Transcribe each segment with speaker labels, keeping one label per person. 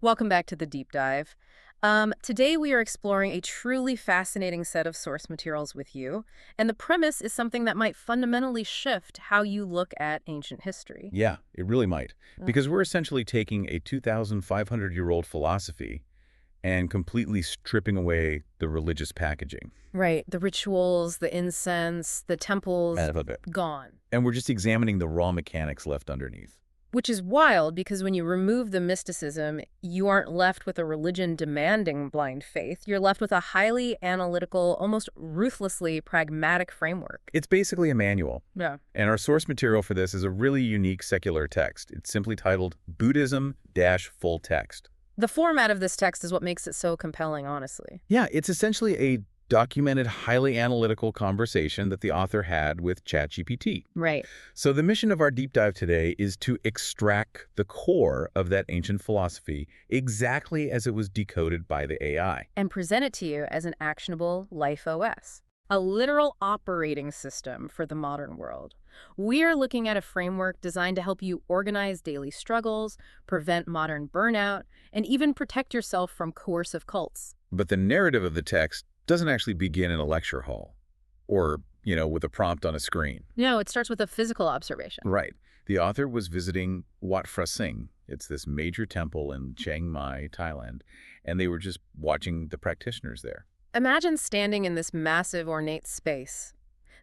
Speaker 1: Welcome back to the deep dive. Today we are exploring a truly fascinating set of source materials with you, and the premise is something that might fundamentally shift how you look at ancient history.
Speaker 2: Yeah, it really might.
Speaker 1: Mm.
Speaker 2: Because we're essentially taking a 2,500-year-old philosophy and completely stripping away the religious packaging.
Speaker 1: Right, the rituals, the incense, the temples,
Speaker 2: Out of it.
Speaker 1: gone.
Speaker 2: And we're just examining the raw mechanics left underneath.
Speaker 1: Which is wild because when you remove the mysticism, you aren't left with a religion demanding blind faith. You're left with a highly analytical, almost ruthlessly pragmatic framework.
Speaker 2: It's basically a manual.
Speaker 1: Yeah.
Speaker 2: And our source material for this is a really unique secular text. It's simply titled Buddhism-Full Text.
Speaker 1: The format of this text is what makes it so compelling, honestly.
Speaker 2: Yeah, it's essentially a documented, highly analytical conversation that the author had with ChatGPT.
Speaker 1: Right.
Speaker 2: So the mission of our deep dive today is to extract the core of that ancient philosophy exactly as it was decoded by the AI.
Speaker 1: And present it to you as an actionable life OS, a literal operating system for the modern world. We are looking at a framework designed to help you organize daily struggles, prevent modern burnout, and even protect yourself from coercive cults.
Speaker 2: But the narrative of the text doesn't actually begin in a lecture hall or, with a prompt on a screen.
Speaker 1: No, it starts with a physical observation.
Speaker 2: Right. The author was visiting Wat Phra Singh. It's this major temple in Chiang Mai, Thailand, and they were just watching the practitioners there.
Speaker 1: Imagine standing in this massive, ornate space.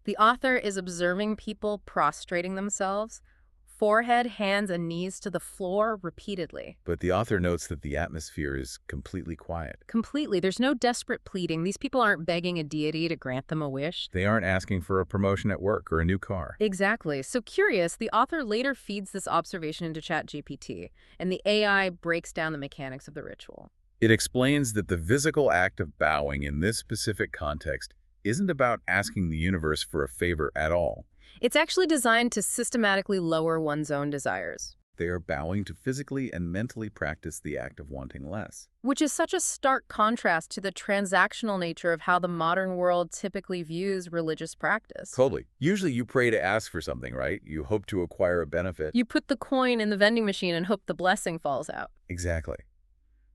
Speaker 1: The author is observing people prostrating themselves, forehead, hands, and knees to the floor repeatedly.
Speaker 2: But the author notes that the atmosphere is completely quiet.
Speaker 1: Completely. There's no desperate pleading. These people aren't begging a deity to grant them a wish.
Speaker 2: They aren't asking for a promotion at work or a new car.
Speaker 1: Exactly. So curious, the author later feeds this observation into ChatGPT, and the AI breaks down the mechanics of the ritual.
Speaker 2: It explains that the physical act of bowing in this specific context isn't about asking the universe for a favor at all.
Speaker 1: It's actually designed to systematically lower one's own desires.
Speaker 2: They are bowing to physically and mentally practice the act of wanting less.
Speaker 1: Which is such a stark contrast to the transactional nature of how the modern world typically views religious practice.
Speaker 2: Totally. Usually you pray to ask for something, right? You hope to acquire a benefit.
Speaker 1: You put the coin in the vending machine and hope the blessing falls out.
Speaker 2: Exactly.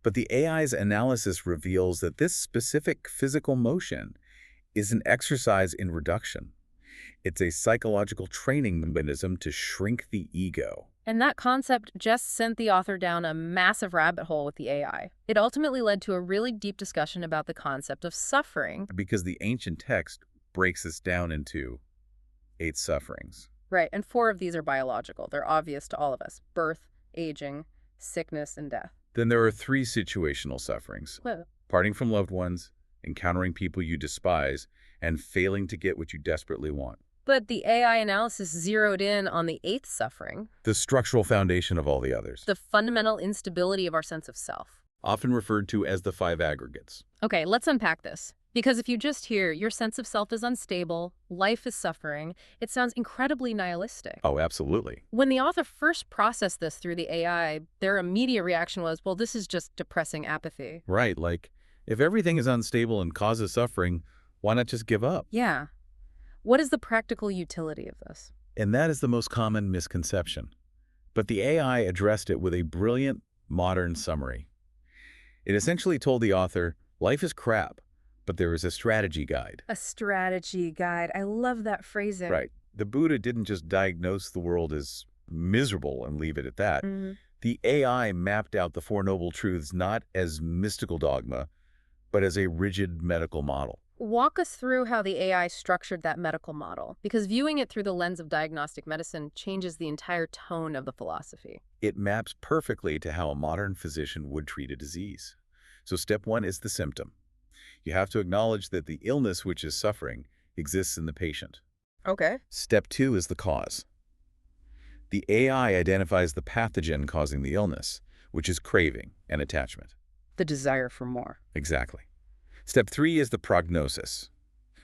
Speaker 2: But the AI's analysis reveals that this specific physical motion is an exercise in reduction. It's a psychological training mechanism to shrink the ego.
Speaker 1: And that concept just sent the author down a massive rabbit hole with the AI. It ultimately led to a really deep discussion about the concept of suffering.
Speaker 2: Because the ancient text breaks this down into 8 sufferings.
Speaker 1: Right, and 4 of these are biological. They're obvious to all of us: birth, aging, sickness, and death.
Speaker 2: Then there are 3 situational sufferings.
Speaker 1: Whoa.
Speaker 2: Parting from loved ones, encountering people you despise, and failing to get what you desperately want.
Speaker 1: But the AI analysis zeroed in on the 8th suffering,
Speaker 2: The structural foundation of all the others.
Speaker 1: the fundamental instability of our sense of self.
Speaker 2: Often referred to as the 5 aggregates.
Speaker 1: Okay, let's unpack this. Because if you just hear your sense of self is unstable, life is suffering, it sounds incredibly nihilistic.
Speaker 2: Oh, absolutely.
Speaker 1: When the author first processed this through the AI, their immediate reaction was, well, this is just depressing apathy.
Speaker 2: Right, like, if everything is unstable and causes suffering, why not just give up?
Speaker 1: Yeah. What is the practical utility of this?
Speaker 2: And that is the most common misconception. But the AI addressed it with a brilliant, modern summary. It essentially told the author, life is crap, but there is a strategy guide.
Speaker 1: A strategy guide. I love that phrasing.
Speaker 2: Right. The Buddha didn't just diagnose the world as miserable and leave it at that.
Speaker 1: Mm-hmm.
Speaker 2: The AI mapped out the 4 noble truths not as mystical dogma, but as a rigid medical model.
Speaker 1: Walk us through how the AI structured that medical model, because viewing it through the lens of diagnostic medicine changes the entire tone of the philosophy.
Speaker 2: It maps perfectly to how a modern physician would treat a disease. So step 1 is the symptom. You have to acknowledge that the illness, which is suffering, exists in the patient.
Speaker 1: Okay.
Speaker 2: Step 2 is the cause. The AI identifies the pathogen causing the illness, which is craving and attachment.
Speaker 1: The desire for more.
Speaker 2: Exactly. Step 3 is the prognosis.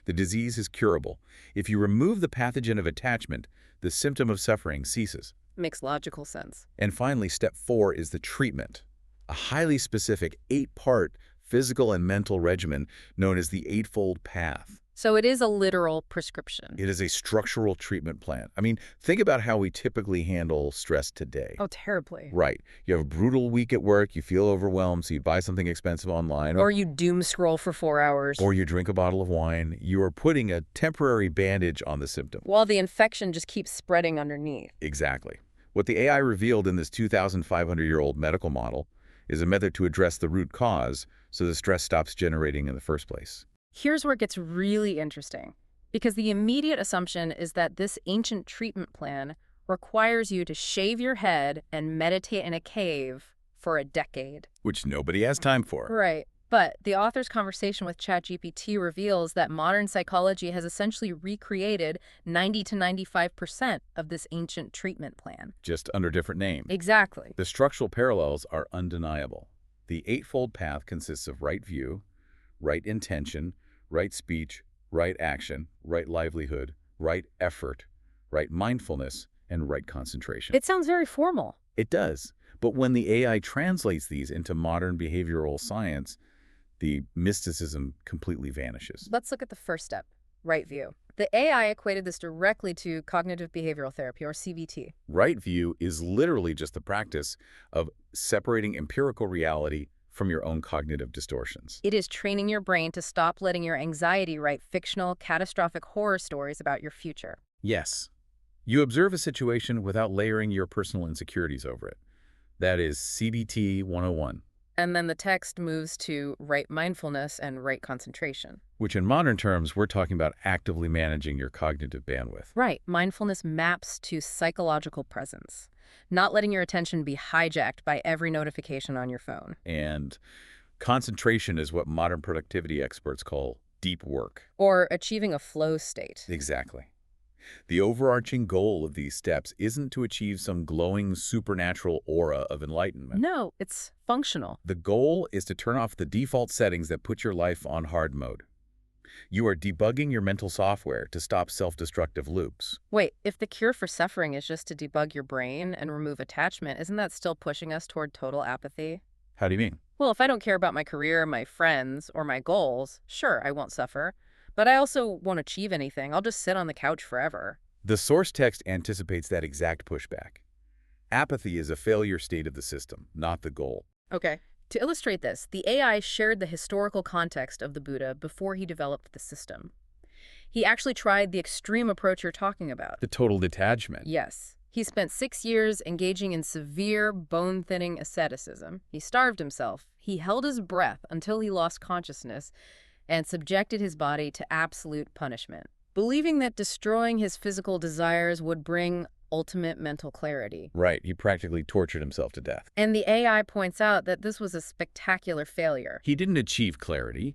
Speaker 2: The disease is curable. If you remove the pathogen of attachment, the symptom of suffering ceases.
Speaker 1: Makes logical sense.
Speaker 2: And finally, step 4 is the treatment, a highly specific 8-part physical and mental regimen known as the Eightfold Path.
Speaker 1: So it is a literal prescription.
Speaker 2: It is a structural treatment plan. I mean, think about how we typically handle stress today.
Speaker 1: Oh, terribly.
Speaker 2: Right. You have a brutal week at work, you feel overwhelmed, so you buy something expensive online,
Speaker 1: Or you doom scroll for 4 hours.
Speaker 2: or you drink a bottle of wine. You are putting a temporary bandage on the symptom.
Speaker 1: While the infection just keeps spreading underneath.
Speaker 2: Exactly. What the AI revealed in this 2,500-year-old medical model is a method to address the root cause so the stress stops generating in the first place.
Speaker 1: Here's where it gets really interesting, because the immediate assumption is that this ancient treatment plan requires you to shave your head and meditate in a cave for a decade.
Speaker 2: Which nobody has time for.
Speaker 1: Right. But the author's conversation with ChatGPT reveals that modern psychology has essentially recreated 90 to 95% of this ancient treatment plan.
Speaker 2: Just under different name.
Speaker 1: Exactly.
Speaker 2: The structural parallels are undeniable. The Eightfold Path consists of right view, right intention, right speech, right action, right livelihood, right effort, right mindfulness, and right concentration.
Speaker 1: It sounds very formal.
Speaker 2: It does. But when the AI translates these into modern behavioral science, the mysticism completely vanishes.
Speaker 1: Let's look at the first step, right view. The AI equated this directly to cognitive behavioral therapy, or CBT.
Speaker 2: Right view is literally just the practice of separating empirical reality from your own cognitive distortions.
Speaker 1: It is training your brain to stop letting your anxiety write fictional, catastrophic horror stories about your future.
Speaker 2: Yes. You observe a situation without layering your personal insecurities over it. That is CBT 101.
Speaker 1: And then the text moves to right mindfulness and right concentration.
Speaker 2: Which in modern terms, we're talking about actively managing your cognitive bandwidth.
Speaker 1: Right. Mindfulness maps to psychological presence, not letting your attention be hijacked by every notification on your phone.
Speaker 2: And concentration is what modern productivity experts call deep work.
Speaker 1: Or achieving a flow state.
Speaker 2: Exactly. The overarching goal of these steps isn't to achieve some glowing supernatural aura of enlightenment.
Speaker 1: No, it's functional.
Speaker 2: The goal is to turn off the default settings that put your life on hard mode. You are debugging your mental software to stop self-destructive loops.
Speaker 1: Wait, if the cure for suffering is just to debug your brain and remove attachment, isn't that still pushing us toward total apathy?
Speaker 2: How do you mean?
Speaker 1: Well, if I don't care about my career, my friends, or my goals, sure, I won't suffer. But I also won't achieve anything. I'll just sit on the couch forever.
Speaker 2: The source text anticipates that exact pushback. Apathy is a failure state of the system, not the goal.
Speaker 1: Okay. To illustrate this, the AI shared the historical context of the Buddha before he developed the system. He actually tried the extreme approach you're talking about.
Speaker 2: The total detachment.
Speaker 1: Yes. He spent 6 years engaging in severe, bone-thinning asceticism. He starved himself. He held his breath until he lost consciousness and subjected his body to absolute punishment, believing that destroying his physical desires would bring ultimate mental clarity.
Speaker 2: Right, he practically tortured himself to death.
Speaker 1: And the AI points out that this was a spectacular failure.
Speaker 2: He didn't achieve clarity,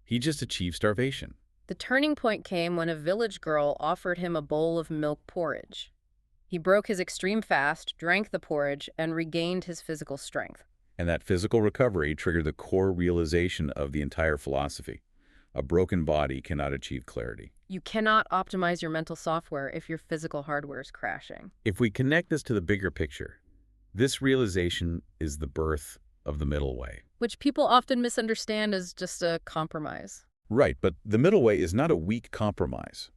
Speaker 2: he just achieved starvation.
Speaker 1: The turning point came when a village girl offered him a bowl of milk porridge. He broke his extreme fast, drank the porridge, and regained his physical strength.
Speaker 2: And that physical recovery triggered the core realization of the entire philosophy. A broken body cannot achieve clarity.
Speaker 1: You cannot optimize your mental software if your physical hardware is crashing.
Speaker 2: If we connect this to the bigger picture, this realization is the birth of the middle way.
Speaker 1: Which people often misunderstand as just a compromise.
Speaker 2: Right, but the middle way is not a weak compromise.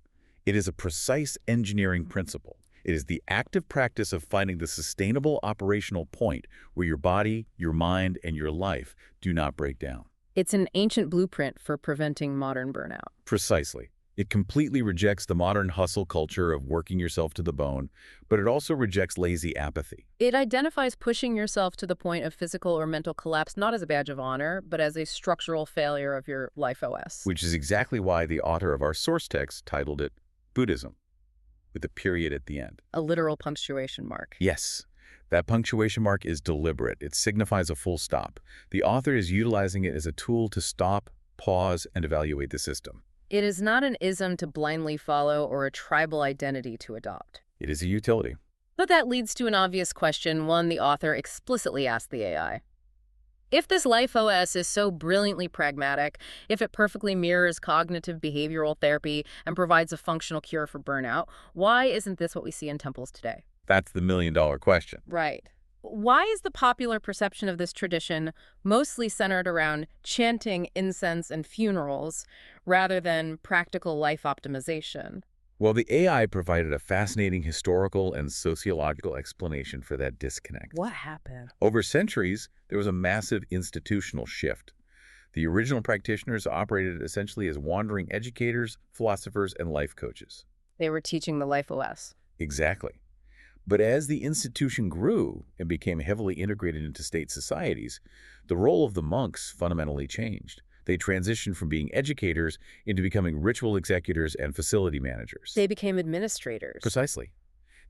Speaker 2: It is a precise engineering principle. It is the active practice of finding the sustainable operational point where your body, your mind, and your life do not break down.
Speaker 1: It's an ancient blueprint for preventing modern burnout.
Speaker 2: Precisely. It completely rejects the modern hustle culture of working yourself to the bone, but it also rejects lazy apathy.
Speaker 1: It identifies pushing yourself to the point of physical or mental collapse not as a badge of honor, but as a structural failure of your life OS.
Speaker 2: Which is exactly why the author of our source text titled it Buddhism, with a period at the end.
Speaker 1: A literal punctuation mark.
Speaker 2: Yes. That punctuation mark is deliberate. It signifies a full stop. The author is utilizing it as a tool to stop, pause, and evaluate the system.
Speaker 1: It is not an ism to blindly follow or a tribal identity to adopt.
Speaker 2: It is a utility.
Speaker 1: But that leads to an obvious question, one the author explicitly asked the AI. If this life OS is so brilliantly pragmatic, if it perfectly mirrors cognitive behavioral therapy and provides a functional cure for burnout, why isn't this what we see in temples today?
Speaker 2: That's the million-dollar question.
Speaker 1: Right. Why is the popular perception of this tradition mostly centered around chanting, incense, and funerals rather than practical life optimization?
Speaker 2: Well, the AI provided a fascinating historical and sociological explanation for that disconnect.
Speaker 1: What happened?
Speaker 2: Over centuries, there was a massive institutional shift. The original practitioners operated essentially as wandering educators, philosophers, and life coaches.
Speaker 1: They were teaching the Life OS.
Speaker 2: Exactly. But as the institution grew and became heavily integrated into state societies, the role of the monks fundamentally changed. They transitioned from being educators into becoming ritual executors and facility managers.
Speaker 1: They became administrators.
Speaker 2: Precisely.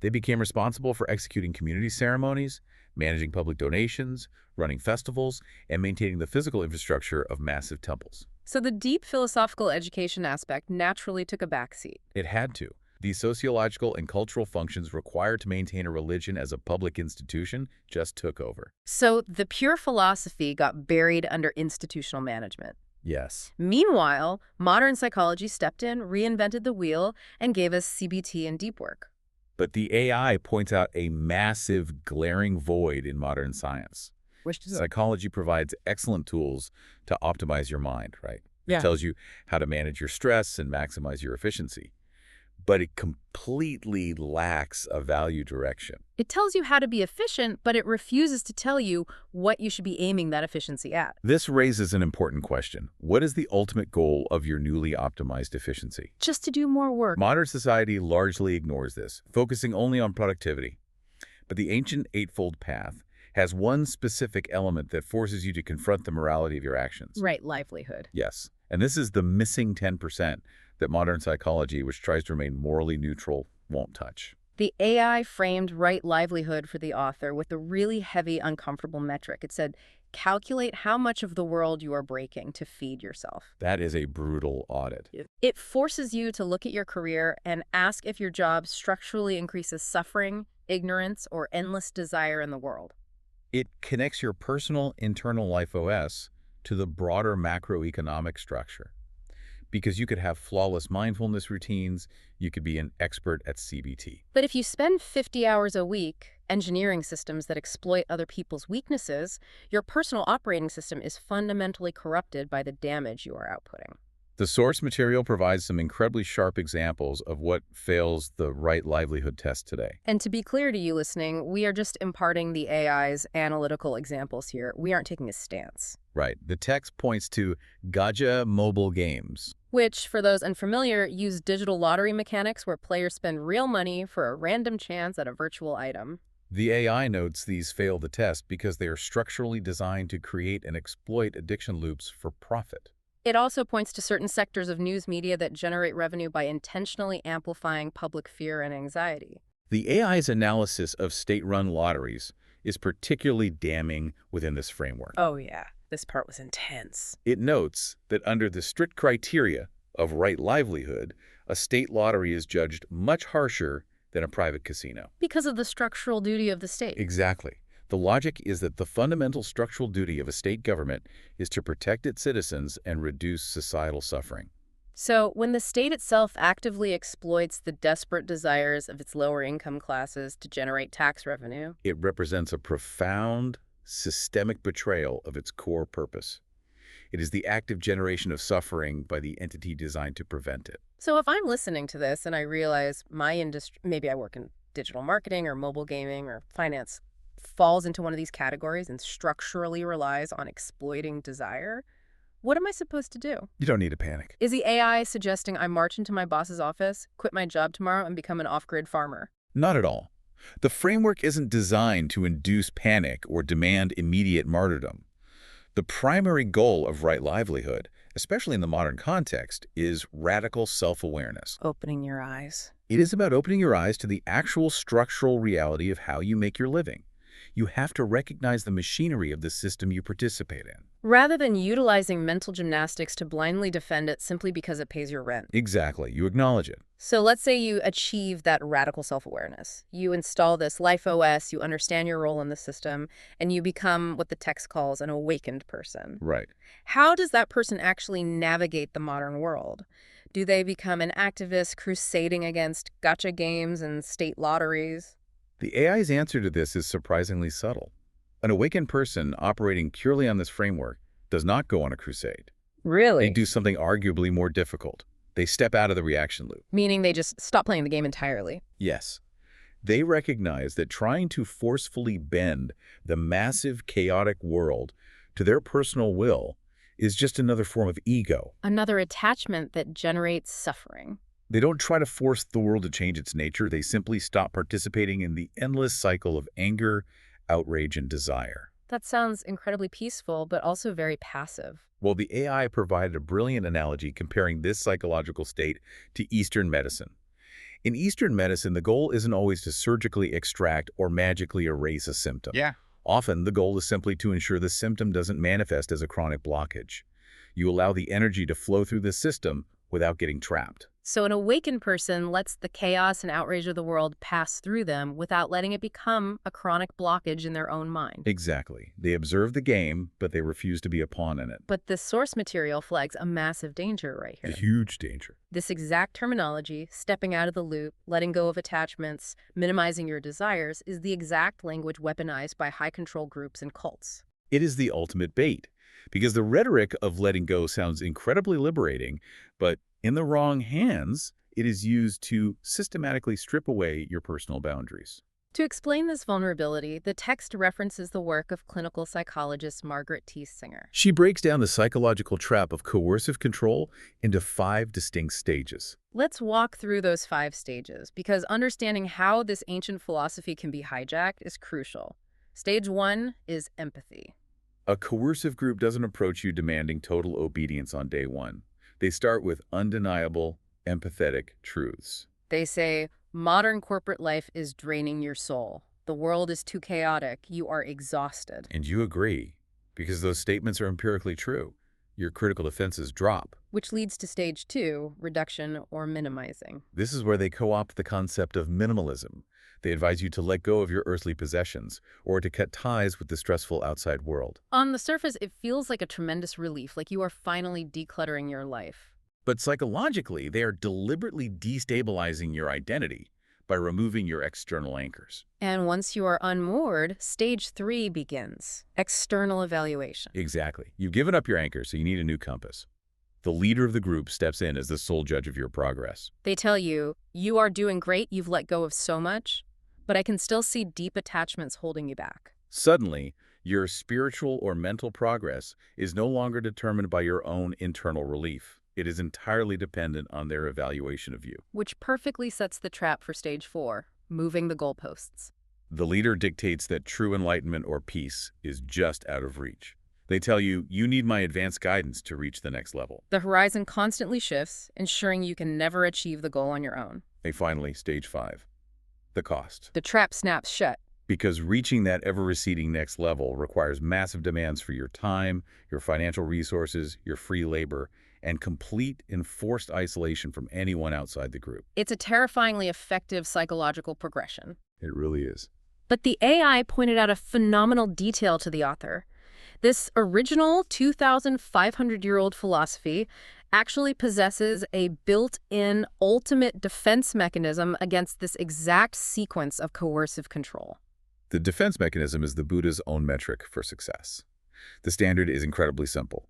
Speaker 2: They became responsible for executing community ceremonies, managing public donations, running festivals, and maintaining the physical infrastructure of massive temples.
Speaker 1: So the deep philosophical education aspect naturally took a backseat.
Speaker 2: It had to. The sociological and cultural functions required to maintain a religion as a public institution just took over.
Speaker 1: So the pure philosophy got buried under institutional management.
Speaker 2: Yes.
Speaker 1: Meanwhile, modern psychology stepped in, reinvented the wheel, and gave us CBT and deep work.
Speaker 2: But the AI points out a massive, glaring void in modern science.
Speaker 1: Which is
Speaker 2: Psychology provides excellent tools to optimize your mind, right?
Speaker 1: Yeah.
Speaker 2: It tells you how to manage your stress and maximize your efficiency. But it completely lacks a value direction.
Speaker 1: It tells you how to be efficient, but it refuses to tell you what you should be aiming that efficiency at.
Speaker 2: This raises an important question. What is the ultimate goal of your newly optimized efficiency?
Speaker 1: Just to do more work.
Speaker 2: Modern society largely ignores this, focusing only on productivity. But the ancient Eightfold Path has one specific element that forces you to confront the morality of your actions.
Speaker 1: Right, livelihood.
Speaker 2: Yes. And this is the missing 10% that modern psychology, which tries to remain morally neutral, won't touch.
Speaker 1: The AI framed right livelihood for the author with a really heavy, uncomfortable metric. It said, calculate how much of the world you are breaking to feed yourself.
Speaker 2: That is a brutal audit.
Speaker 1: It forces you to look at your career and ask if your job structurally increases suffering, ignorance, or endless desire in the world.
Speaker 2: It connects your personal internal life OS to the broader macroeconomic structure. Because you could have flawless mindfulness routines, you could be an expert at CBT.
Speaker 1: But if you spend 50 hours a week engineering systems that exploit other people's weaknesses, your personal operating system is fundamentally corrupted by the damage you are outputting.
Speaker 2: The source material provides some incredibly sharp examples of what fails the right livelihood test today.
Speaker 1: And to be clear to you listening, we are just imparting the AI's analytical examples here. We aren't taking a stance.
Speaker 2: Right. The text points to gacha mobile games,
Speaker 1: Which, for those unfamiliar, use digital lottery mechanics where players spend real money for a random chance at a virtual item.
Speaker 2: The AI notes these fail the test because they are structurally designed to create and exploit addiction loops for profit.
Speaker 1: It also points to certain sectors of news media that generate revenue by intentionally amplifying public fear and anxiety.
Speaker 2: The AI's analysis of state-run lotteries is particularly damning within this framework.
Speaker 1: Oh yeah, this part was intense.
Speaker 2: It notes that under the strict criteria of right livelihood, a state lottery is judged much harsher than a private casino.
Speaker 1: Because of the structural duty of the state.
Speaker 2: Exactly. The logic is that the fundamental structural duty of a state government is to protect its citizens and reduce societal suffering.
Speaker 1: So, when the state itself actively exploits the desperate desires of its lower income classes to generate tax revenue,
Speaker 2: It represents a profound, systemic betrayal of its core purpose. It is the active generation of suffering by the entity designed to prevent it.
Speaker 1: so if I'm listening to this and I realize my industry, maybe I work in digital marketing or mobile gaming or finance, falls into one of these categories and structurally relies on exploiting desire, what am I supposed to do?
Speaker 2: You don't need to panic.
Speaker 1: Is the AI suggesting I march into my boss's office, quit my job tomorrow, and become an off-grid farmer?
Speaker 2: Not at all. The framework isn't designed to induce panic or demand immediate martyrdom. The primary goal of right livelihood, especially in the modern context, is radical self-awareness.
Speaker 1: Opening your eyes.
Speaker 2: It is about opening your eyes to the actual structural reality of how you make your living. You have to recognize the machinery of the system you participate in.
Speaker 1: Rather than utilizing mental gymnastics to blindly defend it simply because it pays your rent.
Speaker 2: Exactly. You acknowledge it.
Speaker 1: So let's say you achieve that radical self-awareness. You install this Life OS, you understand your role in the system, and you become what the text calls an awakened person.
Speaker 2: Right.
Speaker 1: How does that person actually navigate the modern world? Do they become an activist crusading against gacha games and state lotteries?
Speaker 2: The AI's answer to this is surprisingly subtle. An awakened person operating purely on this framework does not go on a crusade. They
Speaker 1: Really?
Speaker 2: do something arguably more difficult. They step out of the reaction loop.
Speaker 1: Meaning they just stop playing the game entirely.
Speaker 2: Yes, they recognize that trying to forcefully bend the massive, chaotic world to their personal will is just another form of ego.
Speaker 1: Another attachment that generates suffering.
Speaker 2: They don't try to force the world to change its nature. They simply stop participating in the endless cycle of anger, outrage, and desire.
Speaker 1: That sounds incredibly peaceful, but also very passive.
Speaker 2: Well, the AI provided a brilliant analogy comparing this psychological state to Eastern medicine. In Eastern medicine, the goal isn't always to surgically extract or magically erase a symptom.
Speaker 3: Yeah.
Speaker 2: Often, the goal is simply to ensure the symptom doesn't manifest as a chronic blockage. You allow the energy to flow through the system without getting trapped.
Speaker 1: So an awakened person lets the chaos and outrage of the world pass through them without letting it become a chronic blockage in their own mind.
Speaker 2: Exactly. They observe the game, but they refuse to be a pawn in it.
Speaker 1: But this source material flags a massive danger right
Speaker 2: A
Speaker 1: here.
Speaker 2: huge danger.
Speaker 1: This exact terminology, stepping out of the loop, letting go of attachments, minimizing your desires, is the exact language weaponized by high-control groups and cults.
Speaker 2: It is the ultimate bait, because the rhetoric of letting go sounds incredibly liberating, but in the wrong hands, it is used to systematically strip away your personal boundaries.
Speaker 1: To explain this vulnerability, the text references the work of clinical psychologist Margaret T. Singer.
Speaker 2: She breaks down the psychological trap of coercive control into 5 distinct stages.
Speaker 1: Let's walk through those 5 stages, because understanding how this ancient philosophy can be hijacked is crucial. Stage 1 is empathy.
Speaker 2: A coercive group doesn't approach you demanding total obedience on day 1. They start with undeniable, empathetic truths.
Speaker 1: They say, modern corporate life is draining your soul. The world is too chaotic. You are exhausted.
Speaker 2: And you agree, because those statements are empirically true. Your critical defenses drop.
Speaker 1: Which leads to stage 2, reduction or minimizing.
Speaker 2: This is where they co-opt the concept of minimalism. They advise you to let go of your earthly possessions or to cut ties with the stressful outside world.
Speaker 1: On the surface, it feels like a tremendous relief, like you are finally decluttering your life.
Speaker 2: But psychologically, they are deliberately destabilizing your identity by removing your external anchors.
Speaker 1: And once you are unmoored, stage 3 begins, external evaluation.
Speaker 2: Exactly. You've given up your anchor, so you need a new compass. The leader of the group steps in as the sole judge of your progress.
Speaker 1: They tell you, you are doing great, you've let go of so much, but I can still see deep attachments holding you back.
Speaker 2: Suddenly, your spiritual or mental progress is no longer determined by your own internal relief. It is entirely dependent on their evaluation of you.
Speaker 1: Which perfectly sets the trap for stage 4, moving the goalposts.
Speaker 2: The leader dictates that true enlightenment or peace is just out of reach. They tell you, you need my advanced guidance to reach the next level.
Speaker 1: The horizon constantly shifts, ensuring you can never achieve the goal on your own.
Speaker 2: And finally, stage 5, the cost.
Speaker 1: The trap snaps shut.
Speaker 2: Because reaching that ever-receding next level requires massive demands for your time, your financial resources, your free labor, and complete enforced isolation from anyone outside the group.
Speaker 1: It's a terrifyingly effective psychological progression.
Speaker 2: It really is.
Speaker 1: But the AI pointed out a phenomenal detail to the author. This original 2,500-year-old philosophy actually possesses a built-in ultimate defense mechanism against this exact sequence of coercive control.
Speaker 2: The defense mechanism is the Buddha's own metric for success. The standard is incredibly simple.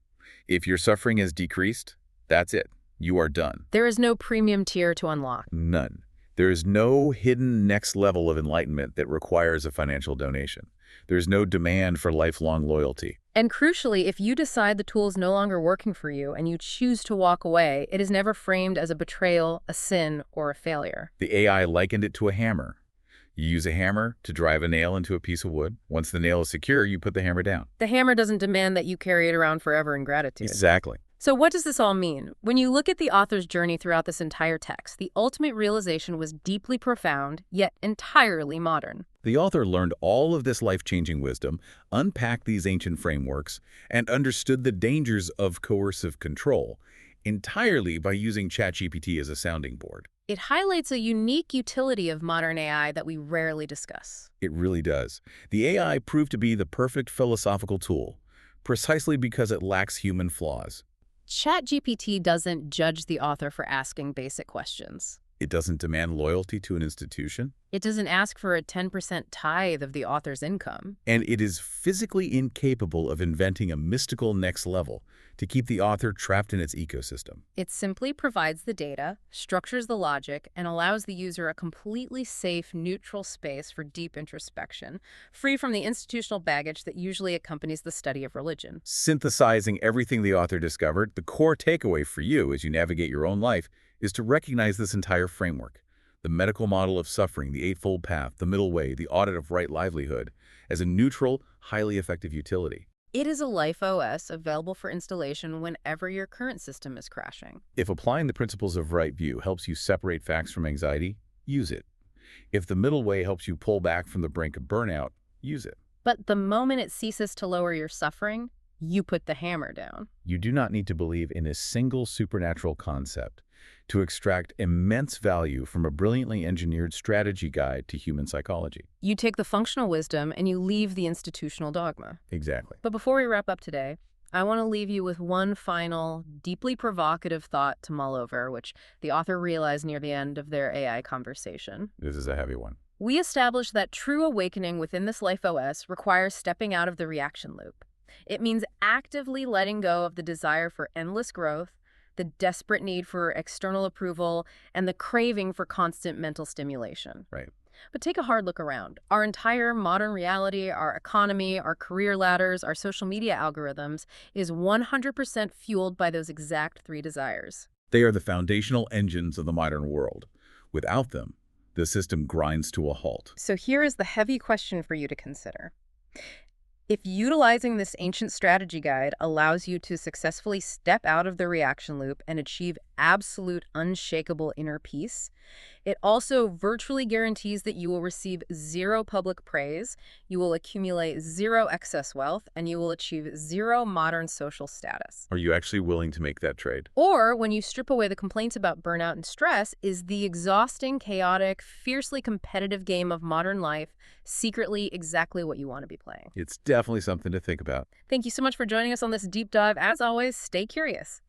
Speaker 2: If your suffering has decreased, that's it. You are done.
Speaker 1: There is no premium tier to unlock.
Speaker 2: None. There is no hidden next level of enlightenment that requires a financial donation. There is no demand for lifelong loyalty.
Speaker 1: And crucially, if you decide the tool is no longer working for you and you choose to walk away, it is never framed as a betrayal, a sin, or a failure.
Speaker 2: The AI likened it to a hammer. You use a hammer to drive a nail into a piece of wood. Once the nail is secure, you put the hammer down.
Speaker 1: The hammer doesn't demand that you carry it around forever in gratitude.
Speaker 2: Exactly.
Speaker 1: So what does this all mean? When you look at the author's journey throughout this entire text, the ultimate realization was deeply profound, yet entirely modern.
Speaker 2: The author learned all of this life-changing wisdom, unpacked these ancient frameworks, and understood the dangers of coercive control entirely by using ChatGPT as a sounding board.
Speaker 1: It highlights a unique utility of modern AI that we rarely discuss.
Speaker 2: It really does. The AI proved to be the perfect philosophical tool, precisely because it lacks human flaws.
Speaker 1: ChatGPT doesn't judge the author for asking basic questions.
Speaker 2: It doesn't demand loyalty to an institution,
Speaker 1: It doesn't ask for a 10% tithe of the author's income.
Speaker 2: and it is physically incapable of inventing a mystical next level to keep the author trapped in its ecosystem.
Speaker 1: It simply provides the data, structures the logic, and allows the user a completely safe, neutral space for deep introspection, free from the institutional baggage that usually accompanies the study of religion.
Speaker 2: Synthesizing everything the author discovered, the core takeaway for you as you navigate your own life is to recognize this entire framework, the medical model of suffering, the Eightfold Path, the middle way, the audit of right livelihood, as a neutral, highly effective utility.
Speaker 1: It is a Life OS available for installation whenever your current system is crashing.
Speaker 2: If applying the principles of right view helps you separate facts from anxiety, use it. If the middle way helps you pull back from the brink of burnout, use it.
Speaker 1: But the moment it ceases to lower your suffering, you put the hammer down.
Speaker 2: You do not need to believe in a single supernatural concept to extract immense value from a brilliantly engineered strategy guide to human psychology.
Speaker 1: You take the functional wisdom and you leave the institutional dogma.
Speaker 2: Exactly.
Speaker 1: But before we wrap up today, I want to leave you with one final, deeply provocative thought to mull over, which the author realized near the end of their AI conversation.
Speaker 2: This is a heavy one.
Speaker 1: We established that true awakening within this Life OS requires stepping out of the reaction loop. It means actively letting go of the desire for endless growth, the desperate need for external approval, and the craving for constant mental stimulation.
Speaker 2: Right.
Speaker 1: But take a hard look around. Our entire modern reality, our economy, our career ladders, our social media algorithms is 100% fueled by those exact three desires.
Speaker 2: They are the foundational engines of the modern world. Without them, the system grinds to a halt.
Speaker 1: So here is the heavy question for you to consider. If utilizing this ancient strategy guide allows you to successfully step out of the reaction loop and achieve absolute unshakable inner peace, it also virtually guarantees that you will receive zero public praise, you will accumulate zero excess wealth, and you will achieve zero modern social status.
Speaker 2: Are you actually willing to make that trade?
Speaker 1: Or, when you strip away the complaints about burnout and stress, is the exhausting, chaotic, fiercely competitive game of modern life secretly exactly what you want to be playing?
Speaker 2: It's definitely something to think about.
Speaker 1: Thank you so much for joining us on this deep dive. As always, stay curious.